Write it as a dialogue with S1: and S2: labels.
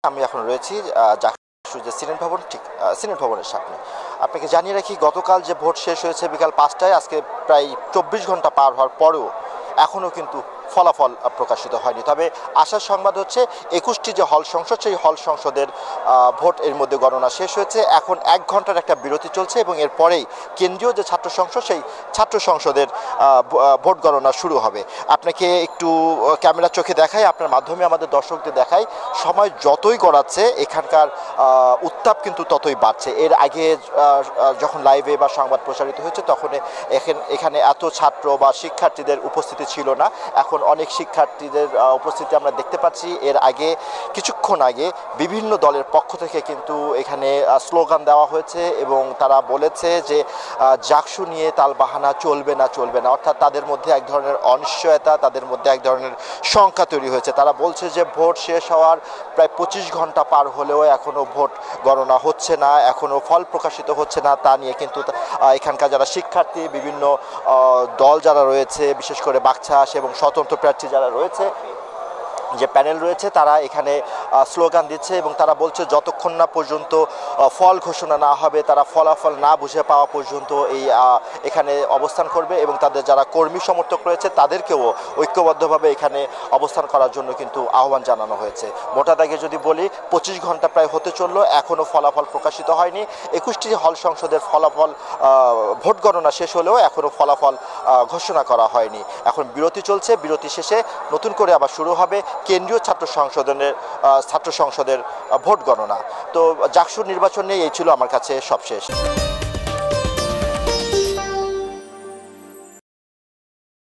S1: আমি এখন রয়েছি জাকসু যে সিনেট ভবন, ঠিক সিনেট ভবনের সামনে। আপনাকে জানিয়ে রাখি, গতকাল যে ভোট শেষ হয়েছে বিকাল ৫টায়, আজকে প্রায় ২৪ ঘন্টা পার হওয়ার পরেও এখনও কিন্তু ফলাফল প্রকাশিত হয়নি। তবে আশার সংবাদ হচ্ছে ২১টি যে হল সংসদ, সেই হল সংসদের ভোট এর মধ্যে গণনা শেষ হয়েছে। এখন ১ ঘন্টার একটা বিরতি চলছে এবং এরপরেই কেন্দ্রীয় যে ছাত্র সংসদ, সেই ছাত্র সংসদের ভোট গণনা শুরু হবে। আপনাকে একটু ক্যামেরা চোখে দেখাই, আপনার মাধ্যমে আমাদের দর্শকদের দেখাই, সময় যতই গড়াচ্ছে এখানকার উত্তাপ কিন্তু ততই বাড়ছে। এর আগে যখন লাইভে বা সংবাদ প্রচারিত হয়েছে তখন এখানে এত ছাত্র বা শিক্ষার্থীদের উপস্থিতি ছিল না। এখন অনেক শিক্ষার্থীদের উপস্থিতি আমরা দেখতে পাচ্ছি। এর আগে কিছুক্ষণ আগে বিভিন্ন দলের পক্ষ থেকে কিন্তু এখানে স্লোগান দেওয়া হয়েছে এবং তারা বলেছে যে জাকসু নিয়ে তালবাহানা চলবে না, অর্থাৎ তাদের মধ্যে এক ধরনের অনিশ্চয়তা, তাদের মধ্যে এক ধরনের শঙ্কা তৈরি হয়েছে। তারা বলছে যে ভোট শেষ হওয়ার প্রায় ২৫ ঘন্টা পার হলেও এখনও ভোট গণনা হচ্ছে না, এখনও ফল প্রকাশিত হচ্ছে না। তা নিয়ে কিন্তু এখানকার যারা শিক্ষার্থী, বিভিন্ন দল যারা রয়েছে, বিশেষ করে বাকছাস এবং স্বতন্ত্র প্রার্থী যারা রয়েছে, যে প্যানেল রয়েছে, তারা এখানে স্লোগান দিচ্ছে এবং তারা বলছে যতক্ষণ না পর্যন্ত ফল ঘোষণা না হবে, তারা ফলাফল না বুঝে পাওয়া পর্যন্ত এখানে অবস্থান করবে এবং তাদের যারা কর্মী সমর্থক রয়েছে তাদেরকেও ঐক্যবদ্ধভাবে এখানে অবস্থান করার জন্য কিন্তু আহ্বান জানানো হয়েছে। মোটা দাগে যদি বলি, ২৫ ঘন্টা প্রায় হতে চললো, এখনও ফলাফল প্রকাশিত হয়নি। ২১টি হল সংসদের ফলাফল ভোট গণনা শেষ হলেও এখনও ফলাফল ঘোষণা করা হয়নি। এখন বিরতি চলছে, বিরতি শেষে নতুন করে আবার শুরু হবে কেন্দ্রীয় ছাত্র সংসদের ভোট গণনা। তো জাকসুর নির্বাচন নিয়ে এই ছিল আমার কাছে সবশেষ।